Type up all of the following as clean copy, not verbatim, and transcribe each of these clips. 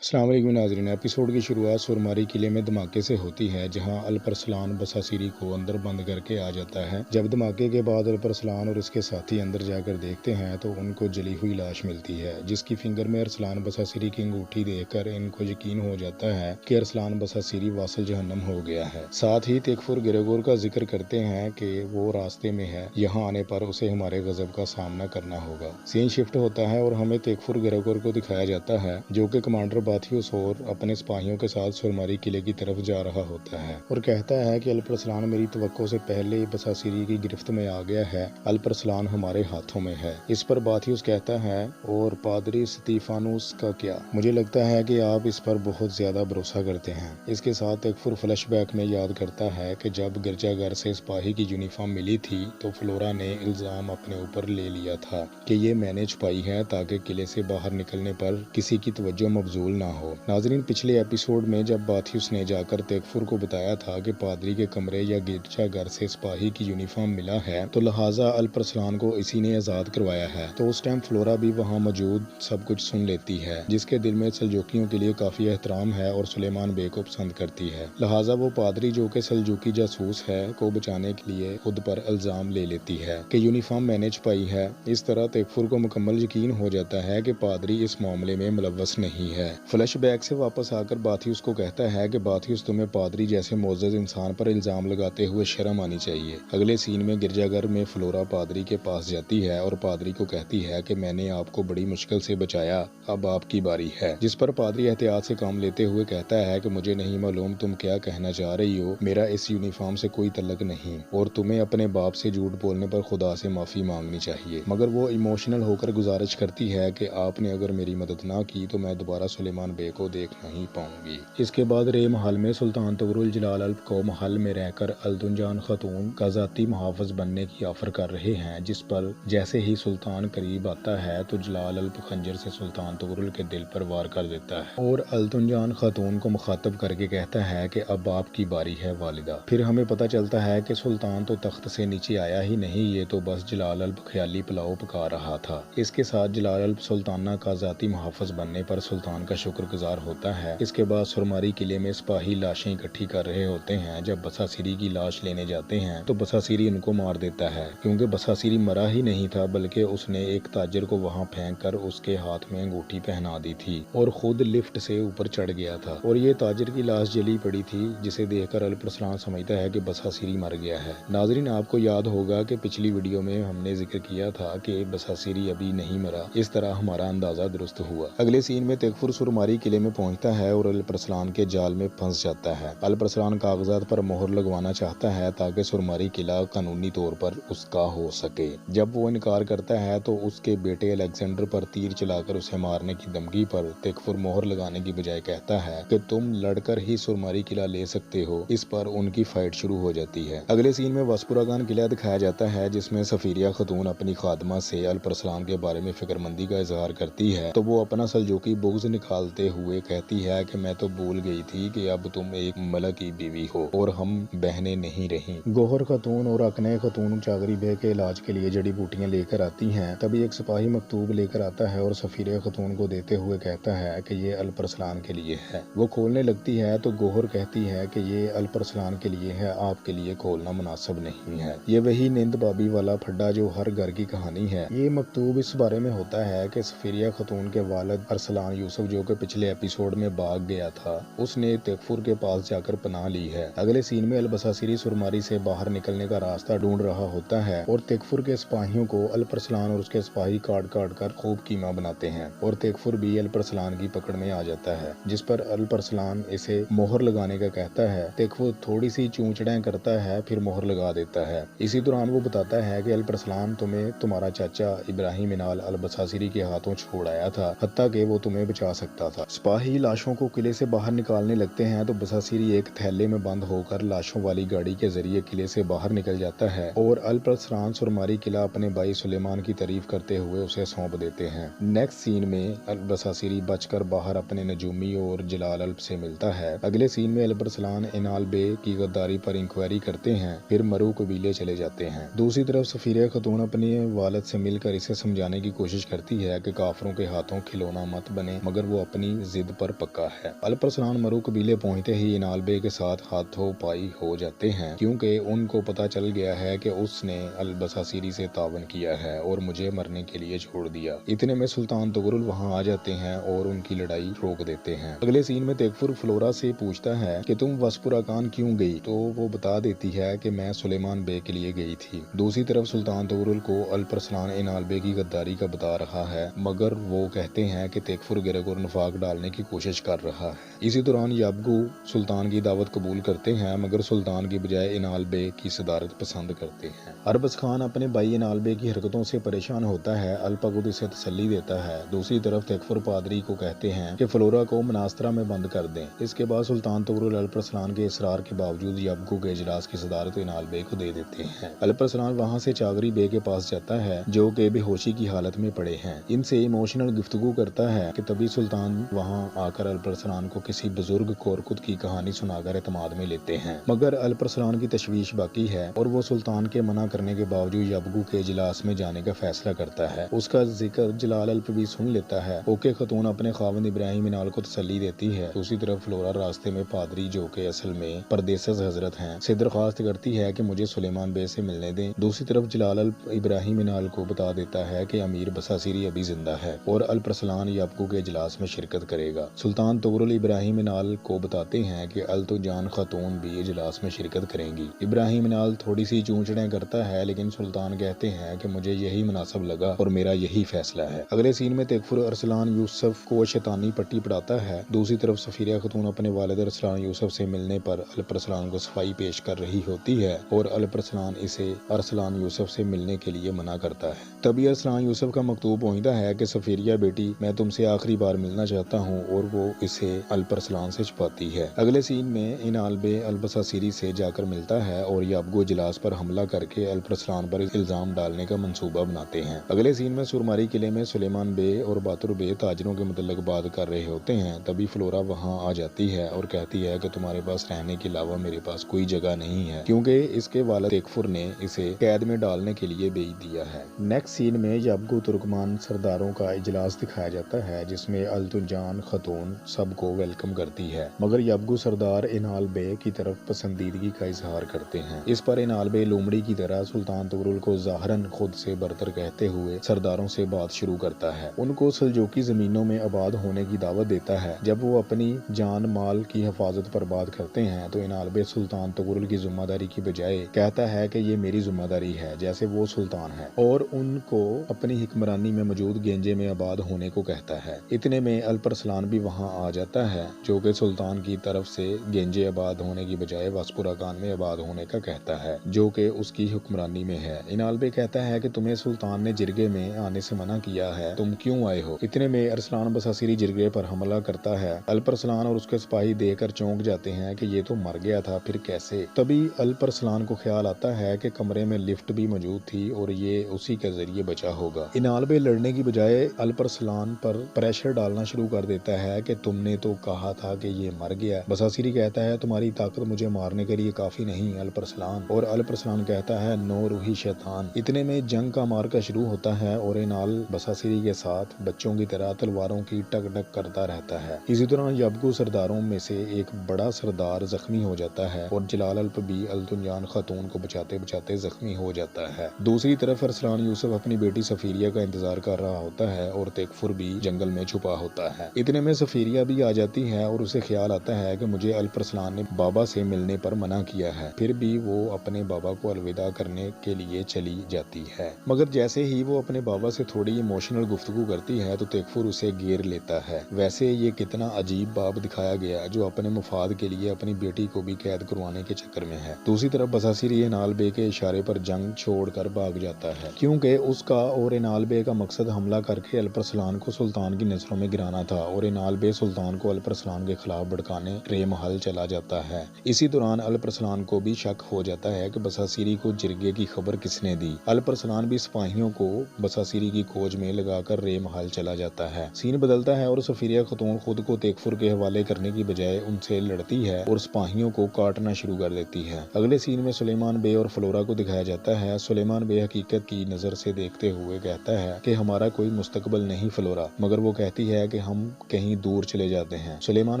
अस्सलाम वालेकुम नाज़रीन। एपिसोड की शुरुआत सुरमारी किले में धमाके से होती है, जहां अल्परसलान बसासिरी को अंदर बंद करके आ जाता है। जब धमाके के बाद अल्परसलान और उसके साथी अंदर जाकर देखते हैं तो उनको जली हुई लाश मिलती है, जिसकी फिंगर में अरसलान बसासिरी की अंगूठी देखकर इनको यकीन हो जाता है कि अरसलान बसासिरी वासल जहन्नम हो गया है। साथ ही तेकफुर गिरगोर का जिक्र करते हैं कि वो रास्ते में है, यहाँ आने पर उसे हमारे गजब का सामना करना होगा। सीन शिफ्ट होता है और हमें तेकफुर गिरगोर को दिखाया जाता है, जो कि कमांडर बाथियोस और अपने सिपाहियों के साथ सुरमारी किले की तरफ जा रहा होता है और कहता है कि अल्परसलान मेरी तवक्को से पहले बसासिरी की गिरफ्त में आ गया है, अल्परसलान हमारे हाथों में है। इस पर बाथियोस कहता है, और पादरी स्टीफानुस का क्या? मुझे लगता है कि आप इस पर बहुत ज्यादा भरोसा करते हैं। इसके साथ तेकफुर फ्लैशबैक में याद करता है कि जब गिरजाघर से सिपाही की यूनिफॉर्म मिली थी तो फ्लोरा ने इल्जाम अपने ऊपर ले लिया था कि ये मैंने छुपाई है ताकि किले से बाहर निकलने पर किसी की तवज्जो मबजूल ना हो। नाजरीन, पिछले एपिसोड में जब बाथियुस ने जाकर तेकफुर को बताया था कि पादरी के कमरे या गिरजाघर से सिपाही की यूनिफॉर्म मिला है, तो लिहाजा अल्परसलान को इसी ने आजाद करवाया है, तो उस टाइम फ्लोरा भी वहाँ मौजूद सब कुछ सुन लेती है, जिसके दिल में सल्जूकियों के लिए काफी एहतराम है और सुलेमान बे को पसंद करती है। लिहाजा वो पादरी, जो कि सल्जूकी जासूस है, को बचाने के लिए खुद पर इल्जाम ले लेती है कि यूनिफॉर्म मैंने छुपाई है। इस तरह तेकफुर को मुकम्मल यकीन हो जाता है कि पादरी इस मामले में मुलव्वस नहीं है। फ्लैशबैक से वापस आकर बाथियुस को कहता है कि बाथियुस, तुम्हें पादरी जैसे मोअज़्ज़ज़ इंसान पर इल्जाम लगाते हुए शर्म आनी चाहिए। अगले सीन में गिरजाघर में फ्लोरा पादरी के पास जाती है और पादरी को कहती है कि मैंने आपको बड़ी मुश्किल से बचाया, अब आपकी बारी है। जिस पर पादरी एहतियात से काम लेते हुए कहता है कि मुझे नहीं मालूम तुम क्या कहना चाह रही हो, मेरा इस यूनिफॉर्म से कोई तल्लक नहीं और तुम्हें अपने बाप से झूठ बोलने पर खुदा से माफी मांगनी चाहिए। मगर वो इमोशनल होकर गुजारिश करती है कि आपने अगर मेरी मदद ना की तो मैं दोबारा सुलेमान बे को देख नहीं पाऊंगी। इसके बाद रे महल में सुल्तान तगरुल जलाल अल्प को महल में रहकर अल्तुनजान खातून का जाती मुहाफिज बनने की ऑफर कर रहे हैं, जिस पर जैसे ही सुल्तान करीब आता है तो जलाल अल्प खंजर से सुल्तान तगरुल के दिल पर वार कर देता है और अल्तुनजान खातून को मुखातब करके कहता है कि अब आपकी बारी है वालिदा। फिर हमें पता चलता है कि सुल्तान तो तख्त से नीचे आया ही नहीं, ये तो बस जलाल अल्प ख्याली पुलाव पका रहा था। इसके साथ जलाल अल्प सुल्ताना का जाती मुहाफिज बनने पर सुल्तान का शुक्रगुजार होता है। इसके बाद सुरमारी किले में सिपाही लाशें इकट्ठी कर रहे होते हैं। जब बसासिरी की लाश लेने जाते हैं तो बसासिरी उनको मार देता है, क्योंकि बसासिरी मरा ही नहीं था बल्कि उसने एक ताजिर को वहां फेंक कर उसके हाथ में अंगूठी पहना दी थी और खुद लिफ्ट से ऊपर चढ़ गया था और ये ताजिर की लाश जली पड़ी थी, जिसे देखकर अल्परसलान समझता है कि बसासिरी मर गया है। नाजरीन, आपको याद होगा कि पिछली वीडियो में हमने जिक्र किया था कि बसासिरी अभी नहीं मरा, इस तरह हमारा अंदाजा दुरुस्त हुआ। अगले सीन में तेकफुर सुरमारी किले में पहुंचता है और अल्परसलान के जाल में फंस जाता है। अल्परसलान कागजात पर मोहर लगवाना चाहता है ताकि सुरमारी किला कानूनी तौर पर उसका हो सके। जब वो इनकार करता है तो उसके बेटे अलेक्जेंडर पर तीर चलाकर उसे मारने की धमकी पर तेकफुर मोहर लगाने की बजाय कहता है कि तुम लड़कर ही सुरमारी किला ले सकते हो। इस पर उनकी फाइट शुरू हो जाती है। अगले सीन में वास्पुरागान किला दिखाया जाता है, जिसमें सफीरिया खातून अपनी खादमा से अल्परसलान के बारे में फिक्रमंदी का इजहार करती है, तो वो अपना सल्जूकी बुग़्ज़ निकालते हुए कहती है कि मैं तो भूल गई थी कि अब तुम एक मलक की बीवी हो और हम बहनें नहीं रही। गोहर खातून और अकने खातून चागरी बे के इलाज के लिए जड़ी बूटियां लेकर आती हैं। तभी एक सिपाही मकतूब लेकर आता है और सफीरिया खातून को देते हुए कहता है कि ये अल्परसलान के लिए है। वो खोलने लगती है तो गोहर कहती है कि ये अल्परसलान के लिए है, आपके लिए खोलना मुनासिब नहीं है। ये वही नींद बाबी वाला फड्डा जो हर घर की कहानी है। ये मकतूब इस बारे में होता है कि सफीरिया खातून के वालिद अरसलान यूसुफ, जो कि पिछले एपिसोड में भाग गया था, उसने तेकफुर के पास जाकर पनाह ली है। अगले सीन में अलबसासिरी सुरमारी से बाहर निकलने का रास्ता ढूंढ रहा होता है और तेकफुर के सिपाहियों को अल्परसलान और उसके सिपाही काट काट कर खूब कीमा बनाते हैं और तेकफुर भी अल्परसलान की पकड़ में आ जाता है, जिस पर अल्परसलान इसे मोहर लगाने का कहता है। तेकफुर थोड़ी सी चूंचड़ें करता है, फिर मोहर लगा देता है। इसी दौरान वो बताता है कि अल्परसलान तुम्हें तुम्हारा चाचा इब्राहिम इनाल अलबसासिरी के हाथों छोड़ाया था, हत्ता कि वो तुम्हें बचा सकता था। सिपाही लाशों को किले से बाहर निकालने लगते हैं तो बसासिरी एक थैले में बंद होकर लाशों वाली गाड़ी के जरिए किले से बाहर निकल जाता है और अल्परसलान सुरमारी किला अपने भाई सुलेमान की तारीफ करते हुए उसे सौंप देते हैं। नेक्स्ट सीन में बसासिरी बचकर बाहर अपने नजूमी और जलाल अल्प से मिलता है। अगले सीन में अल्परसलान इनाल बे की गद्दारी पर इंक्वायरी करते हैं, फिर मरू कबीले चले जाते हैं। दूसरी तरफ सफीरिया खातून अपने वालिद से मिलकर इसे समझाने की कोशिश करती है कि काफरों के हाथों खिलौना मत बने, मगर वो अपनी जिद पर पक्का है। अल्परसलान मरू कबीले पहुंचते ही इनाल बे के साथ हाथों पाई हो जाते हैं, क्योंकि उनको पता चल गया है कि उसने अल-बसासीरी से तावन किया है और मुझे मरने के लिए छोड़ दिया। इतने में सुल्तान तुगरुल वहां आ जाते हैं और उनकी लड़ाई रोक देते हैं। अगले सीन में तेगफुर फ्लोरा से पूछता है कि तुम वसपुराकान क्यों गई, तो वो बता देती है कि मैं सुलेमान बे के लिए गई थी। दूसरी तरफ सुल्तान तुगरुल को अल्परसलान इनाल बे की गद्दारी का बता रहा है, मगर वो कहते हैं कि तेगफुर गिरग और नफाक डालने की कोशिश कर रहा है। इसी दौरान याबगू सुल्तान की दावत कबूल करते हैं, मगर सुल्तान की बजाय इनाल बे की सदारत पसंद करते हैं। अरबस खान अपने भाई इनाल बे की हरकतों से परेशान होता है। अल्पागुद इसे तसल्ली देता है। दूसरी तरफ तेगफुर पादरी को कहते हैं कि फ्लोरा को मनास्तरा में बंद कर दें। इसके बाद सुल्तान तुगरुल अल्परसलान के इसरार के बावजूद याबगू के इजलास की सदारत इनाल बे को दे देते हैं। अल्परसलान वहाँ से चागरी बे के पास जाता है, जो कि बेहोशी की हालत में पड़े हैं। इनसे इमोशनल गुफ्तगू करता है कि तभी सुल्तान वहाँ आकर अल्परसलान को किसी बुजुर्ग कोरकुत की कहानी सुनाकर एतमाद में लेते हैं, मगर अल्परसलान की तशवीश बाकी है और वो सुल्तान के मना करने के बावजूद याबगू के इजलास में जाने का फैसला करता है। उसका जिक्र जलाल अल्पवी सुन लेता है। ओके खतून अपने खाविंद इब्राहिम इनाल को तसल्ली देती है। दूसरी तरफ फ्लोरा रास्ते में पादरी, जो के असल में परदेसज हजरत हैं, से दरख्वास्त करती है कि मुझे सुलेमान बे से मिलने दें। दूसरी तरफ जलाल इब्राहिम इनाल को बता देता है कि अमीर बसासीरी अभी जिंदा है और अल्परसलान याबगू के इजलास में शिरकत करेगा। सुल्तान तुगरुल इब्राहिम इनाल को बताते हैं कि अल्तुजान खातून भी इजलास में शिरकत करेंगी। इब्राहिम इनाल थोड़ी सी चूंचड़ें करता है, लेकिन सुल्तान कहते हैं कि मुझे यही मुनासिब लगा और मेरा यही फैसला है। अगले सीन में तेगफुर अरसलान यूसुफ को शैतानी पट्टी पढ़ाता है। दूसरी तरफ सफीरिया खतून अपने वालिद अरसलान यूसुफ से मिलने पर अल्परसलान को सफाई पेश कर रही होती है और अल्परसलान इसे अरसलान यूसुफ से मिलने के लिए मना करता है। तभी अरसलान यूसुफ का मकतूब पहुंचता है कि सफीरिया बेटी, मैं तुमसे आखिरी बार मिलना चाहता हूँ, और वो इसे अल्परसलान से छुपाती है। अगले सीन में इनाल बे अल-बसासीरी से जाकर मिलता है और याबगू इजलास पर हमला करके अल्परसलान पर इल्जाम डालने का मंसूबा बनाते हैं। अगले सीन में सुरमारी किले में सुलेमान बे और बातुर बे ताजरों के मुतल्लिक बात कर रहे होते हैं। तभी फ्लोरा वहां आ जाती है और कहती है कि तुम्हारे पास रहने के अलावा मेरे पास कोई जगह नहीं है, क्योंकि इसके वालिद तेगफुर ने इसे कैद में डालने के लिए भेज दिया है। नेक्स्ट सीन में याबगू तुर्कमान सरदारों का इजलास दिखाया जाता है, जिसमें अल्तुजान खतून सबको वेलकम करती है, मगर याबगू सरदार इनाल बे की तरफ पसंदीदगी का इजहार करते हैं। इस पर इनाल बे लोमड़ी की तरह सुल्तान तुगरुल को ज़ाहरन खुद से बरतर कहते हुए सरदारों से बात शुरू करता है। उनको सल्जूकी जमीनों में आबाद होने की दावत देता है। जब वो अपनी जान माल की हिफाजत पर बात करते हैं तो इनाल बे सुल्तान तुगरुल की जिम्मेदारी की बजाय कहता है कि ये मेरी जिम्मेदारी है, जैसे वो सुल्तान है, और उनको अपनी हिक्मरानी में मौजूद गेंजे में आबाद होने को कहता है। इतने में अल्परसलान भी वहाँ आ जाता है, जो कि सुल्तान की तरफ से गेंजे आबाद होने की बजाय वसपुराकान में आबाद होने का कहता है, जो कि उसकी हुक्मरानी में है। इनाल बे कहता है कि तुम्हें सुल्तान ने जिरगे में आने से मना किया है, तुम क्यों आए हो। इतने में अरसलान बसासीरी जिरगे पर हमला करता है। अल्परसलान और उसके सिपाही देखकर चौंक जाते हैं कि ये तो मर गया था, फिर कैसे। तभी अल्परसलान को ख्याल आता है कि कमरे में लिफ्ट भी मौजूद थी और ये उसी के जरिए बचा होगा। इनाल बे लड़ने की बजाय अल्परसलान पर प्रेशर डालना शुरू कर देता है कि तुमने तो कहा था कि ये मर गया। बसासीरी कहता है तुम्हारी ताकत मुझे मारने के लिए काफी नहीं अल्परसलान, और अल्परसलान कहता है नो रूही शैतान। इतने में जंग का मार्का शुरू होता है और इनाल बसासीरी के साथ बच्चों की तरह तलवारों की टक टक करता रहता है। इसी दौरान याबगू सरदारों में से एक बड़ा सरदार जख्मी हो जाता है और जलाल अल्पबी अल्तुजान खातून को बचाते बचाते जख्मी हो जाता है। दूसरी तरफ अरसलान यूसुफ अपनी बेटी सफीरिया का इंतजार कर रहा होता है और तेगफुर भी जंगल में छुपा होता है। इतने में सफीरिया भी आ जाती है और उसे ख्याल आता है कि मुझे अल्परसलान ने बाबा से मिलने पर मना किया है, फिर भी वो अपने बाबा को अलविदा करने के लिए चली जाती है। मगर जैसे ही वो अपने बाबा से थोड़ी इमोशनल गुफ्तगू करती है तो तेगफुर उसे घेर लेता है। वैसे ये कितना अजीब बाप दिखाया गया जो अपने मुफाद के लिए अपनी बेटी को भी कैद करवाने के चक्कर में है। दूसरी तरफ बसासीरी इनाल बे के इशारे पर जंग छोड़कर भाग जाता है, क्योंकि उसका और इनाल बे का मकसद हमला करके अल्परसलान को सुल्तान की नजरों में गिराना था, और इनाल बे सुल्तान को अल्परसलान के खिलाफ भड़काने रेमहल चला जाता है। इसी दौरान अल्परसलान को भी शक हो जाता है कि बसासीरी को जिरगे की खबर किसने दी। अल्परसलान भी सिपाहियों को बसासीरी की खोज में लगाकर रेमहल चला जाता है। सीन बदलता है और सफीरिया खतून खुद को तेगफुर के हवाले करने की बजाय उनसे लड़ती है और सिपाहियों को काटना शुरू कर देती है। अगले सीन में सुलेमान बे और फ्लोरा को दिखाया जाता है। सुलेमान बे हकीकत की नजर से देखते हुए कहता है कि हमारा कोई मुस्तकबल नहीं फ्लोरा, मगर वो कहती है कि कि हम कहीं दूर चले जाते हैं। सुलेमान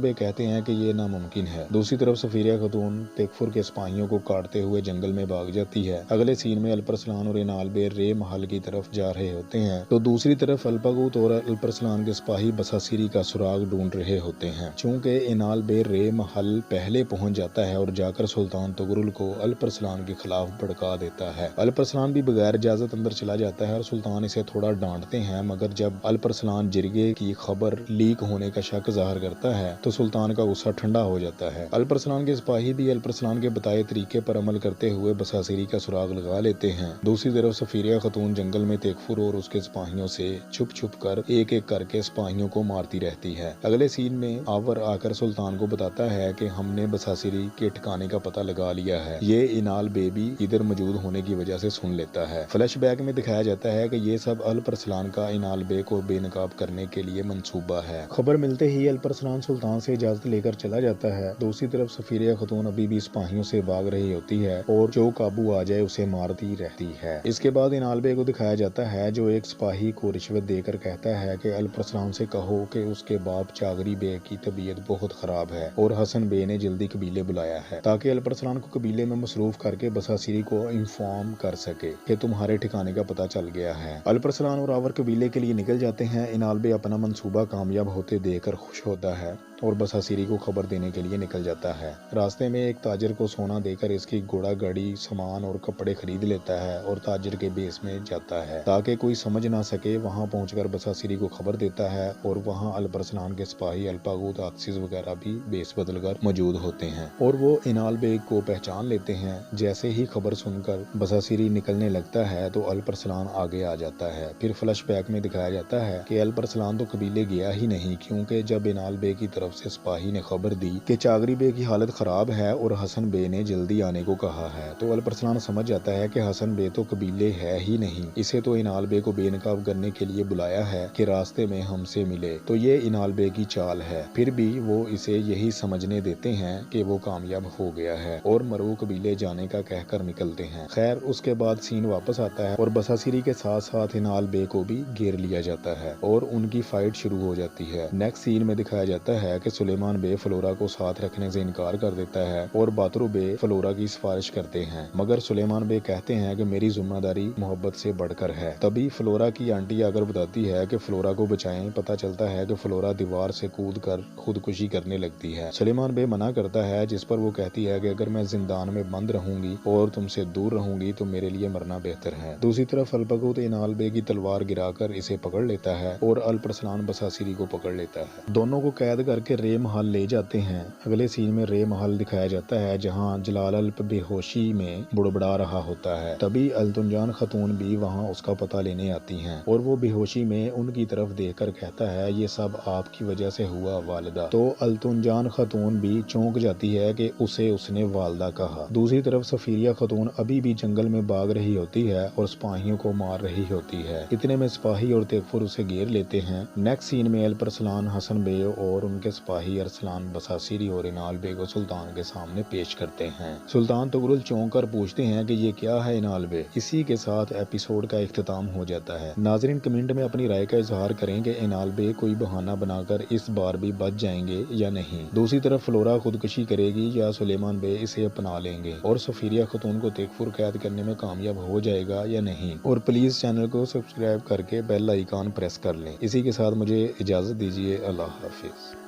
बे कहते हैं कि ये नामुमकिन है। दूसरी तरफ सफीरिया खातून तेकफुर के सिपाहियों को काटते हुए जंगल में भाग जाती है। अगले सीन में अल्परसलान और इनाल बे रे महल की तरफ जा रहे होते हैं तो दूसरी तरफ अल्पागूत और अल्परसलान के सिपाही बसासिरी का सुराग ढूंढ रहे होते हैं। चूंकि इनाल बे रे महल पहले पहुंच जाता है और जाकर सुल्तान तुगरुल को अल्परसलान के खिलाफ भड़का देता है। अल्परसलान भी बगैर इजाजत अंदर चला जाता है और सुल्तान इसे थोड़ा डांटते हैं, मगर जब अल्परसलान जिरगे की खबर लीक होने का शक जाहिर करता है तो सुल्तान का गुस्सा ठंडा हो जाता है। अल्परसलान के सिपाही भी अल्परसलान के बताए तरीके पर अमल करते हुए बसासिरी का सुराग लगा लेते हैं। दूसरी तरफ सफीरिया खातून जंगल में तेकफुर और उसके सिपाहियों से छुप छुप कर एक एक करके सिपाहियों को मारती रहती है। अगले सीन में आवर आकर सुल्तान को बताता है कि हमने बसासिरी के ठिकाने का पता लगा लिया है। ये इनाल बे भी इधर मौजूद होने की वजह से सुन लेता है। फ्लैशबैक में दिखाया जाता है कि ये सब अल्परसलान का इनाल बे को बेनकाब करने के लिए मंसूबा है। खबर मिलते ही अल्परसलान सुल्तान से इजाजत लेकर चला जाता है। दूसरी तरफ सफीरिया खातून अभी भी सिपाहियों से भाग रही होती है और जो काबू आ जाए उसे मारती रहती है। इसके बाद इनाल बे को दिखाया जाता है जो एक सिपाही को रिश्वत देकर कहता है कि अल्परसलान से कहो कि उसके बाप चागरी बे की तबीयत बहुत खराब है और हसन बे ने जल्दी कबीले बुलाया है ताकि अल्परसलान को कबीले में मसरूफ करके बसासिरी को इन्फॉर्म कर सके कि तुम्हारे ठिकाने का पता चल गया है। अल्परसलान और आवर कबीले के लिए निकल जाते हैं। इनाल बे अपना मंसूबा कामयाब होते देखकर खुश होता है और बसासिरी को खबर देने के लिए निकल जाता है। रास्ते में एक ताजर को सोना देकर इसकी घोड़ा गाड़ी सामान और कपड़े खरीद लेता है और ताजर के बेस में जाता है ताकि कोई समझ ना सके। वहां पहुंचकर बसासिरी को खबर देता है और वहां अल्परसलान के सिपाही अल्पागूत आक्सिस वगैरह भी बेस बदलकर मौजूद होते हैं और वो इनाल बेग को पहचान लेते हैं। जैसे ही खबर सुनकर बसासिरी निकलने लगता है तो अल्परसलान आगे आ जाता है। फिर फ्लैशबैक में दिखाया जाता है कि अल्परसलान तो कबीले गया ही नहीं, क्योंकि जब इनाल बे की तरफ से सिपाही ने खबर दी कि चागरी बे की हालत खराब है और हसन बे ने जल्दी आने को कहा है तो अल्परसलान समझ जाता है कि हसन बे तो कबीले है ही नहीं, इसे तो इनाल बे को बेनकाब करने के लिए बुलाया है कि रास्ते में हमसे मिले। तो ये इनाल बे की चाल है। फिर भी वो इसे यही समझने देते हैं कि वो कामयाब हो गया है और मरू कबीले जाने का कहकर निकलते हैं। खैर उसके बाद सीन वापस आता है और बसासिरी के साथ साथ इनाल बे को भी घेर लिया जाता है और उनकी फाइट शुरू हो जाती है। नेक्स्ट सीन में दिखाया जाता है कि सुलेमान बे फ्लोरा को साथ रखने से इनकार कर देता है और बातरू बे फ्लोरा की सिफारिश करते हैं, मगर सुलेमान बे कहते हैं कि मेरी जिम्मेदारी मोहब्बत से बढ़कर है। तभी फ्लोरा की आंटी आकर बताती है कि फ्लोरा को बचाएं। पता चलता है कि फ्लोरा दीवार से कूद कर खुदकुशी करने लगती है। सुलेमान बे मना करता है, जिस पर वो कहती है कि अगर मैं जिंदान में बंद रहूंगी और तुमसे दूर रहूंगी तो मेरे लिए मरना बेहतर है। दूसरी तरफ अल्पागूत इनाल बे की तलवार गिराकर इसे पकड़ लेता है और अल्परसलान बसासिरी को पकड़ लेता है। दोनों को कैद करके रे महल ले जाते हैं। अगले सीन में रे महल दिखाया जाता है जहां जलाल अल्प बेहोशी में बुड़बड़ा रहा होता है। तभी अल्तुनजान खातून भी वहां उसका पता लेने आती हैं और वो बेहोशी में उनकी तरफ देखकर कहता है ये सब आपकी वजह से हुआ वालिदा। तो अल्तुनजान खातून भी चौंक जाती है कि उसे उसने वालिदा कहा। दूसरी तरफ सफीरिया खातून अभी भी जंगल में भाग रही होती है और सिपाहियों को मार रही होती है। इतने में सिपाही और तेकफुर उसे घेर लेते हैं। नेक्स्ट सीन में अल्परसलान हसन बे और उनके सिपाही अरसलान बसासिरी और इनाल बे को सुल्तान के सामने पेश करते हैं। सुल्तान तुगरुल चौंक कर पूछते हैं कि ये क्या है इनाल बे। इसी के साथ एपिसोड का इख्तिताम हो जाता है। नाजरीन कमेंट में अपनी राय का इजहार करें कि इनाल बे कोई बहाना बनाकर इस बार भी बच जाएंगे या नहीं। दूसरी तरफ फ्लोरा खुदकुशी करेगी या सुलेमान बे इसे अपना लेंगे और सफीरिया खातून को तेकफुर कैद करने में कामयाब हो जाएगा या नहीं। और प्लीज चैनल को सब्सक्राइब करके बेल आइकॉन प्रेस कर लें। इसी के साथ मुझे इजाजत दीजिए। अल्लाह हाफिज।